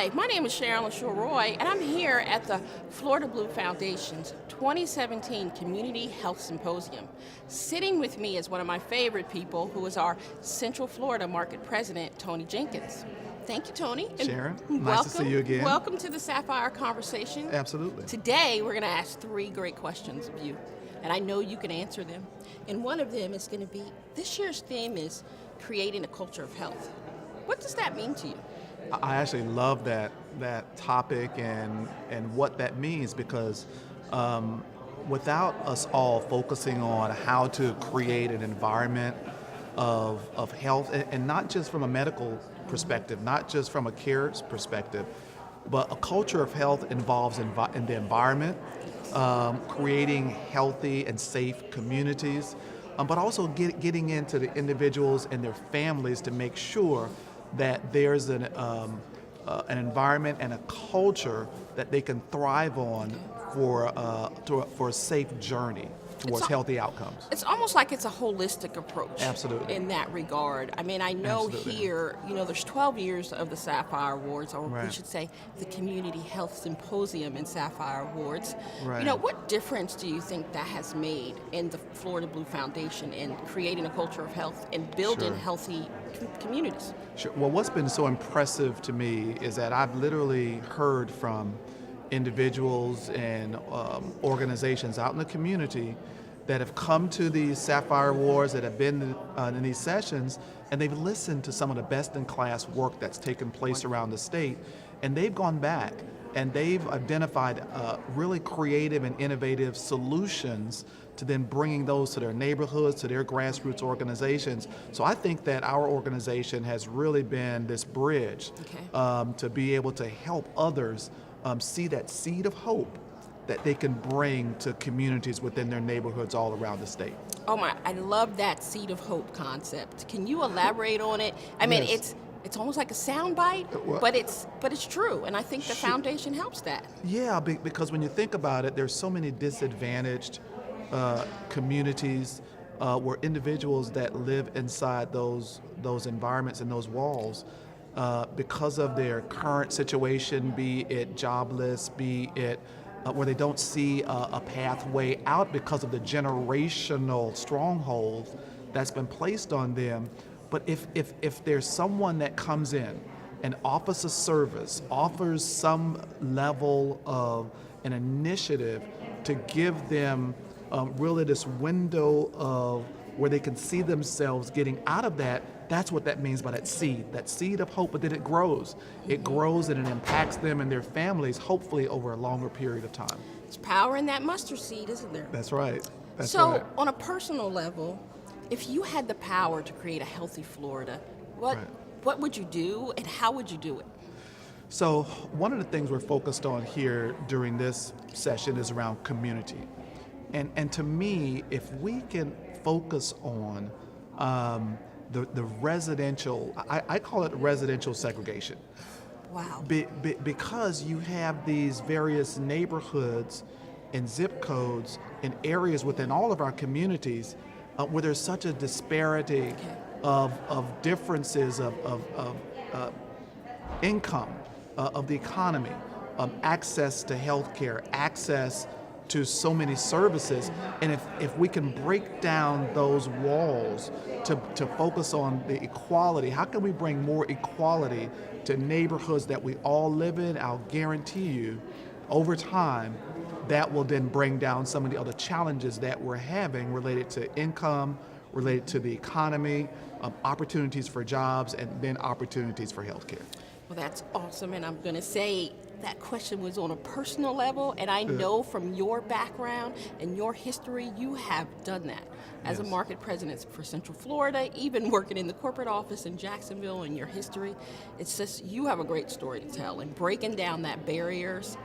Hi, my name is Sharon, LaSure-Roy, and I'm here at the Florida Blue Foundation's 2017 Community Health Symposium. Sitting with me is one of my favorite people, who is our Central Florida Market President, Tony Jenkins. Thank you, Tony. And Sharon, nice to see you again. Welcome to the Sapphire conversation. Absolutely. Today, we're going to ask 3 great questions of you, and I know you can answer them. And one of them is going to be, this year's theme is creating a culture of health. What does that mean to you? I actually love that topic and what that means, because without us all focusing on how to create an environment of health, and not just from a medical perspective, not just from a care perspective, but a culture of health involves in the environment, creating healthy and safe communities, but also getting into the individuals and their families to make sure that there's an environment and a culture that they can thrive on for a safe journey towards healthy outcomes. It's almost like it's a holistic approach. Absolutely. In that regard. I mean, I know Absolutely. Here, there's 12 years of the Sapphire Awards, or Right. we should say the Community Health Symposium and Sapphire Awards. Right. What difference do you think that has made in the Florida Blue Foundation in creating a culture of health and building Sure. healthy communities? Sure. Well, what's been so impressive to me is that I've literally heard from individuals and organizations out in the community that have come to these Sapphire Awards, that have been in these sessions, and they've listened to some of the best-in-class work that's taken place around the state, and they've gone back and they've identified really creative and innovative solutions to then bringing those to their neighborhoods, to their grassroots organizations. So I think that our organization has really been this bridge to be able to help others see that seed of hope that they can bring to communities within their neighborhoods all around the state. Oh my, I love that seed of hope concept. Can you elaborate on it? I mean, Yes. it's almost like a soundbite, Well- but it's true, and I think the foundation helps that. Yeah, because when you think about it, there's so many disadvantaged communities where individuals that live inside those environments and those walls, because of their current situation, be it jobless, be it where they don't see a pathway out because of the generational strongholds that's been placed on them. But if there's someone that comes in and offers a service, offers some level of an initiative to give them really this window of where they can see themselves getting out of that, that's what that means by that seed of hope. But then it grows. It grows and it impacts them and their families, hopefully over a longer period of time. There's power in that mustard seed, isn't there? That's right. That's So, right. on a personal level, if you had the power to create a healthy Florida, what would you do, and how would you do it? So one of the things we're focused on here during this session is around community. And to me, if we can focus on the residential, I call it residential segregation. Wow. Because you have these various neighborhoods and zip codes and areas within all of our communities where there's such a disparity of differences of income, of the economy, access to health care, access to so many services. And if we can break down those walls to focus on the equality, how can we bring more equality to neighborhoods that we all live in? I'll guarantee you, over time, that will then bring down some of the other challenges that we're having related to income, related to the economy, opportunities for jobs, and then opportunities for healthcare. Well, that's awesome, and I'm going to say that question was on a personal level, and I know from your background and your history, you have done that. As a market president for Central Florida, even working in the corporate office in Jacksonville, and your history, it's just, you have a great story to tell, and breaking down that barriers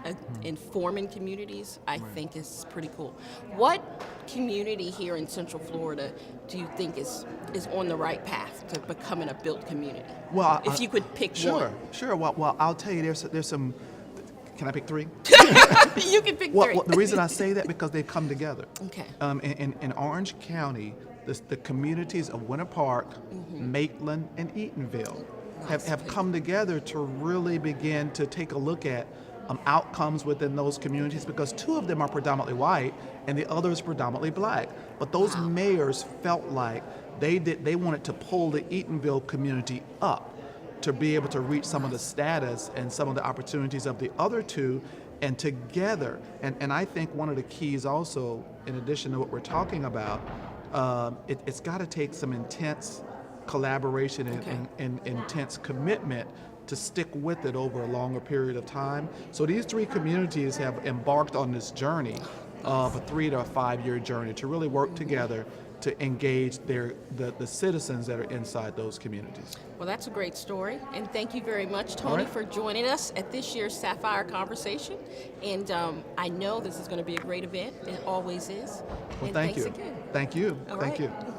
and forming communities, I think is pretty cool. What community here in Central Florida do you think is on the right path to becoming a built community? Well, if you could pick one. Sure. Well, I'll tell you, there's some. Can I pick 3? You can pick 3. Well, the reason I say that because they come together. Okay. In Orange County, the communities of Winter Park, Maitland, and Eatonville have come together to really begin to take a look at outcomes within those communities, because two of them are predominantly white and the other is predominantly black. But those mayors felt like they wanted to pull the Eatonville community up to be able to reach some of the status and some of the opportunities of the other two, and together. And I think one of the keys also, in addition to what we're talking about, it's got to take some intense collaboration and intense commitment to stick with it over a longer period of time. So these three communities have embarked on this journey of a 3 to 5 year journey to really work together to engage the citizens that are inside those communities. Well, that's a great story, and thank you very much, Tony, for joining us at this year's Sapphire Conversation. And I know this is going to be a great event. It always is. Well, and thank thanks you. Again. Thank you. All Thank right. you.